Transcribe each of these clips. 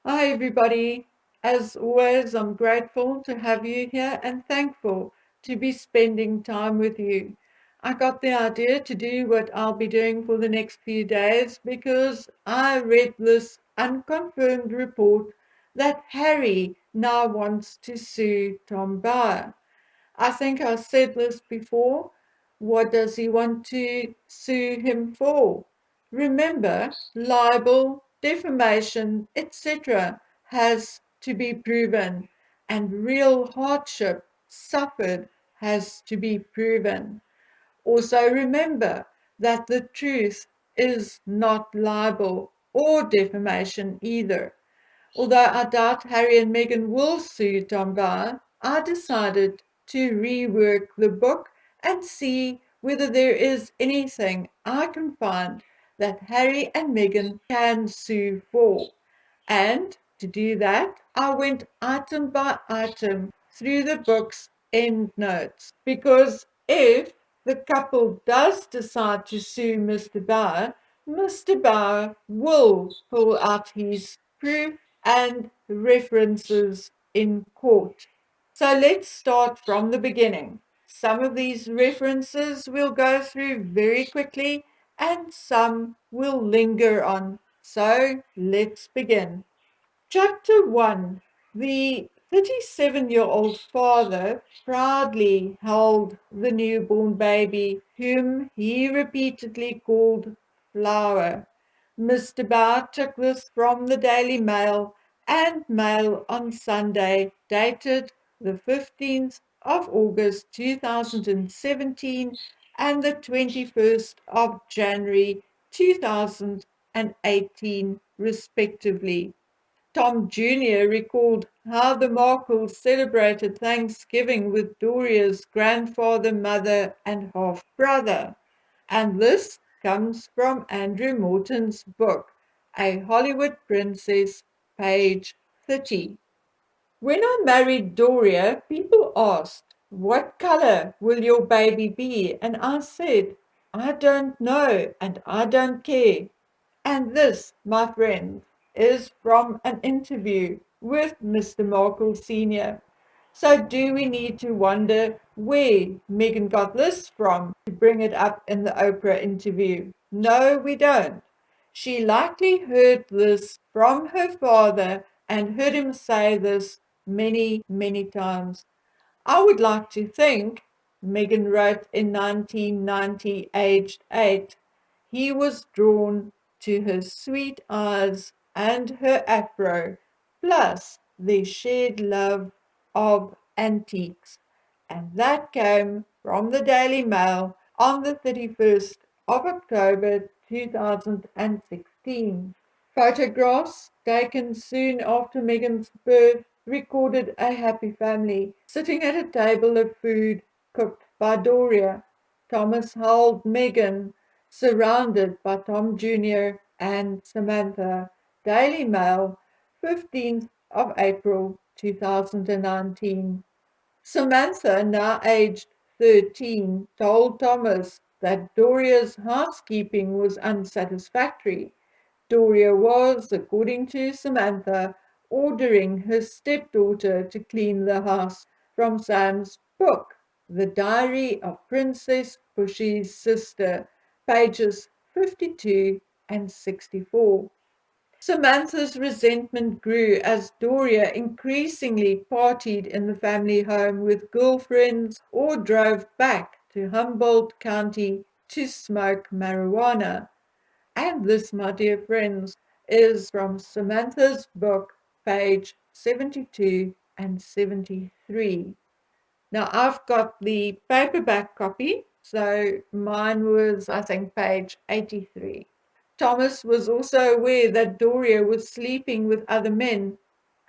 Hi, everybody. As always, I'm grateful to have you here and thankful to be spending time with you. I got the idea to do what I'll be doing for the next few days because I read this unconfirmed report that Harry now wants to sue Tom Bauer. I think I said this before. What does he want to sue him for? Remember, libel, defamation, etc. has to be proven, and real hardship suffered has to be proven. Also, remember that the truth is not libel or defamation either. Although I doubt Harry and Meghan will sue Tom Bauer, I decided to rework the book and see whether there is anything I can find that Harry and Meghan can sue for. And to do that, I went item by item through the book's endnotes. Because if the couple does decide to sue Mr. Bauer will pull out his proof and references in court. So let's start from the beginning. Some of these references we'll go through very quickly and some we'll linger on. So let's begin. Chapter 1. The 37-year-old father proudly held the newborn baby, whom he repeatedly called Flower. Mr. Bauer took this from the Daily Mail and Mail on Sunday, dated the 15th of August 2017 and the 21st of January 2018, respectively. Tom Jr. recalled how the Markles celebrated Thanksgiving with Doria's grandfather, mother, and half brother. And this comes from Andrew Morton's book, A Hollywood Princess, page 30. When I married Doria, people asked, "What color will your baby be?" And I said, "I don't know and I don't care." And this, my friend, is from an interview with Mr. Markle Sr. So do we need to wonder where Meghan got this from to bring it up in the Oprah interview? No, we don't. She likely heard this from her father and heard him say this many, many times. I would like to think, Meghan wrote in 1990, aged 8, he was drawn to her sweet eyes and her afro, plus their shared love of antiques. And that came from the Daily Mail on the 31st of October 2016. Photographs taken soon after Meghan's birth recorded a happy family sitting at a table of food cooked by Doria. Thomas held Meghan, surrounded by Tom Jr. and Samantha. Daily Mail, 15th of April 2019. Samantha, now aged 13, told Thomas that Doria's housekeeping was unsatisfactory. Doria was, according to Samantha, ordering her stepdaughter to clean the house from Sam's book, The Diary of Princess Pushy's Sister, pages 52 and 64. Samantha's resentment grew as Doria increasingly partied in the family home with girlfriends or drove back to Humboldt County to smoke marijuana. And this, my dear friends, is from Samantha's book, page 72 and 73. Now, I've got the paperback copy, so mine was, I think, page 83. Thomas was also aware that Doria was sleeping with other men,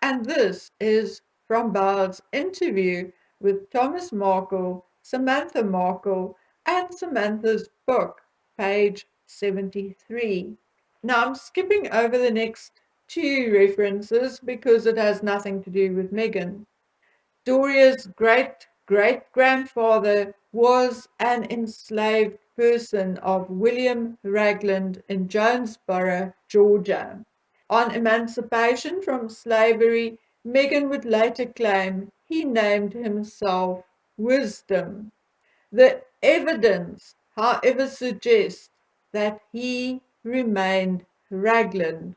and this is from Bauer's interview with Thomas Markle, Samantha Markle, and Samantha's book, page 73. Now I'm skipping over the next two references because it has nothing to do with Meghan. Doria's great-great-grandfather was an enslaved person of William Ragland in Jonesboro, Georgia. On emancipation from slavery, Meghan would later claim he named himself Wisdom. The evidence, however, suggests that he remained Raglan.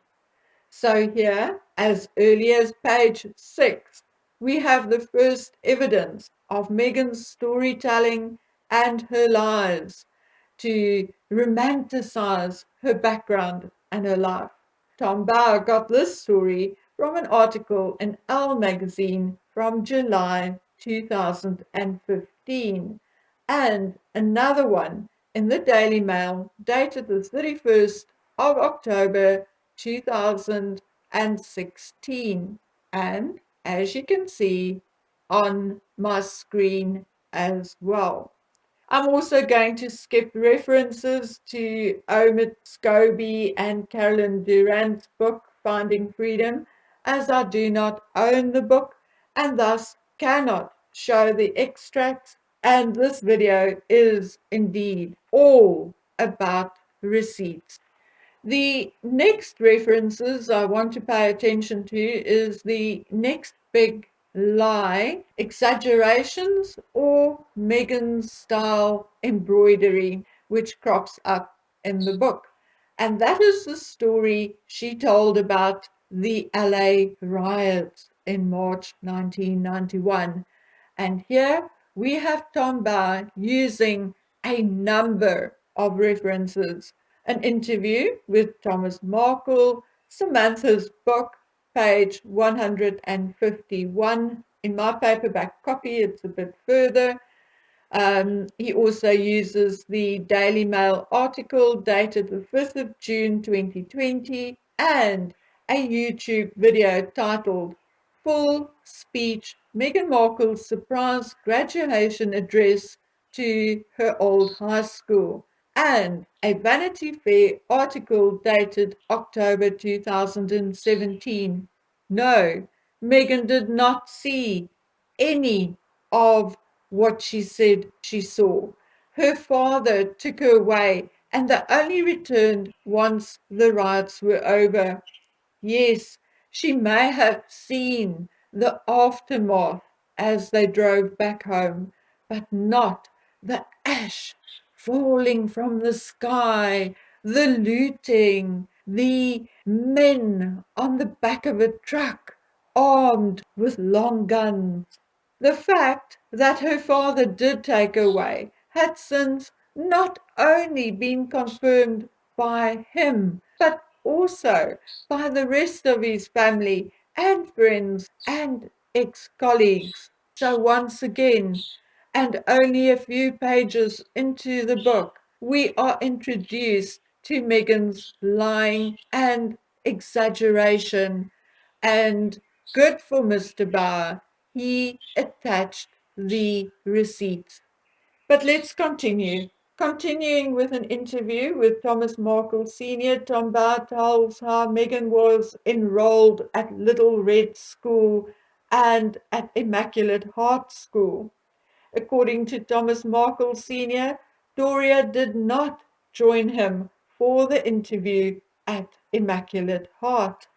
So here, as early as page 6, we have the first evidence of Meghan's storytelling and her lies to romanticize her background and her life. Tom Bauer got this story from an article in Elle magazine from July 2015 and another one in the Daily Mail dated the 31st of October 2016. And as you can see on my screen as well. I'm also going to skip references to Omid Scobie and Carolyn Durant's book, Finding Freedom, as I do not own the book and thus cannot show the extracts. And this video is indeed all about receipts. The next references I want to pay attention to is the next big lie, exaggerations, or Meghan's style embroidery, which crops up in the book. And that is the story she told about the LA riots in March 1991. And here we have Tom Bauer using a number of references. An interview with Thomas Markle, Samantha's book, page 151. In my paperback copy, it's a bit further. He also uses the Daily Mail article dated the 5th of June 2020 and a YouTube video titled Full Speech, Meghan Markle's Surprise Graduation Address to Her Old High School, and a Vanity Fair article dated October 2017. No, Meghan did not see any of what she said she saw. Her father took her away, and they only returned once the riots were over. Yes, she may have seen the aftermath as they drove back home, but not the ash falling from the sky, the looting, the men on the back of a truck armed with long guns. The fact that her father did take her away had since not only been confirmed by him, but also by the rest of his family and friends and ex-colleagues. So once again, and only a few pages into the book, we are introduced to Meghan's lying and exaggeration. And good for Mr. Bauer, he attached the receipts. But let's continue. Continuing with an interview with Thomas Markle Sr., Tom Bauer tells how Meghan was enrolled at Little Red School and at Immaculate Heart School. According to Thomas Markle Sr., Doria did not join him for the interview at Immaculate Heart,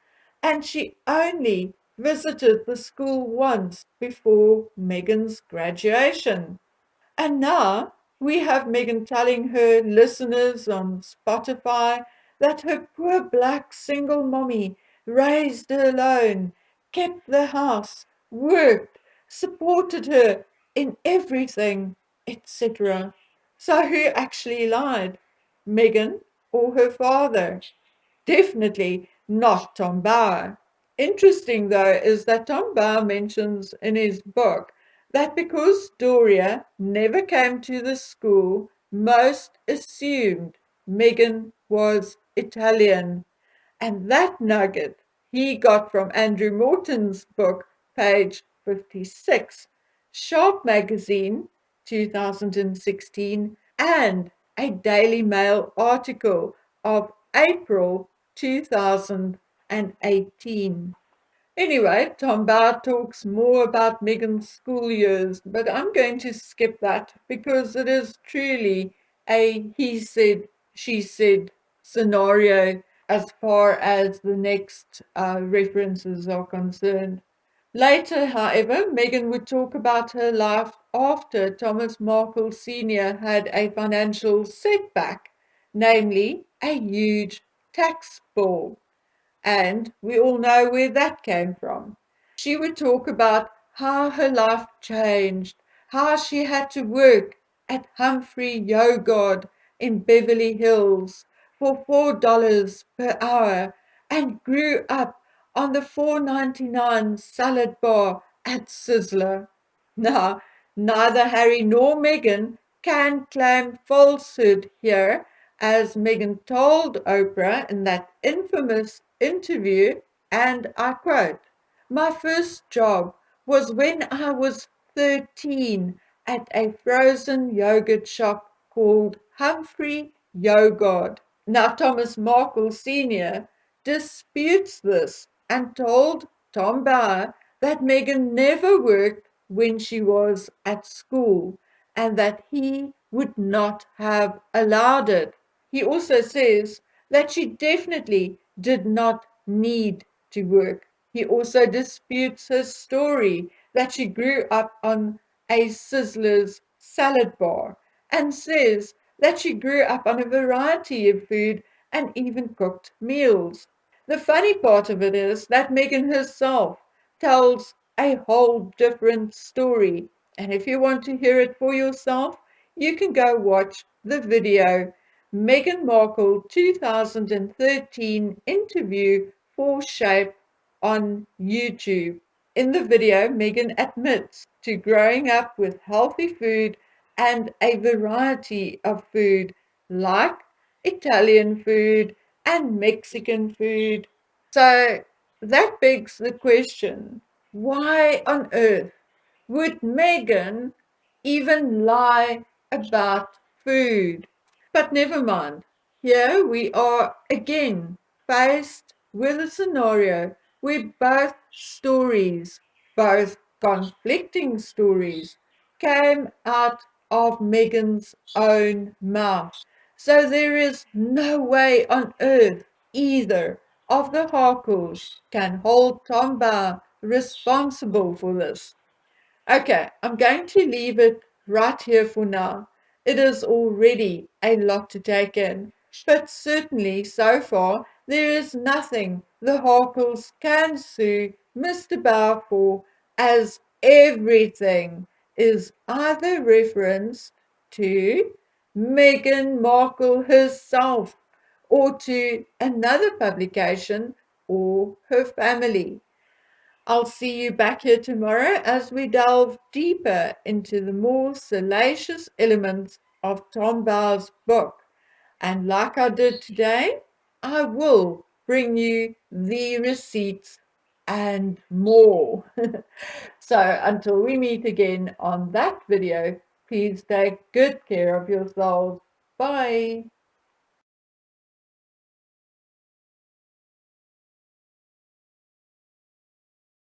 and she only visited the school once before Meghan's graduation. And now we have Meghan telling her listeners on Spotify that her poor black single mommy raised her alone, kept the house, worked, supported her in everything, etc. So who actually lied? Meghan or her father? Definitely not Tom Bauer. Interesting, though, is that Tom Bauer mentions in his book that because Doria never came to the school, most assumed Meghan was Italian. And that nugget he got from Andrew Morton's book, page 56, Sharp Magazine, 2016, and a Daily Mail article of April 2018. Anyway, Tom Bauer talks more about Meghan's school years, but I'm going to skip that because it is truly a he said, she said scenario, as far as the next references are concerned. Later, however, Meghan would talk about her life after Thomas Markle Sr. had a financial setback, namely a huge tax bill. And we all know where that came from. She would talk about how her life changed, how she had to work at Humphrey Yogurt in Beverly Hills for $4 per hour and grew up on the $4.99 salad bar at Sizzler. Now, neither Harry nor Meghan can claim falsehood here, as Meghan told Oprah in that infamous interview, and I quote, "My first job was when I was 13 at a frozen yogurt shop called Humphrey Yogurt." Now, Thomas Markle Sr. disputes this and told Tom Bauer that Meghan never worked when she was at school and that he would not have allowed it. He also says that she definitely did not need to work. He also disputes her story that she grew up on a Sizzler's salad bar and says that she grew up on a variety of food and even cooked meals. The funny part of it is that Meghan herself tells a whole different story. And if you want to hear it for yourself, you can go watch the video Meghan Markle 2013 interview for Shape on YouTube. In the video, Meghan admits to growing up with healthy food and a variety of food like Italian food and Mexican food. So that begs the question, why on earth would Meghan even lie about food? But never mind. Here we are again, faced with a scenario where both stories, both conflicting stories, came out of Meghan's own mouth. So there is no way on earth either of the Harkles can hold Tom Bauer responsible for this. Okay, I'm going to leave it right here for now. It is already a lot to take in, but certainly so far there is nothing the Harkles can sue Mr. Bauer for, as everything is either referenced to Meghan Markle herself or to another publication or her family. I'll see you back here tomorrow as we delve deeper into the more salacious elements of Tom Bauer's book. And like I did today, I will bring you the receipts and more. So until we meet again on that video, please take good care of yourselves. Bye.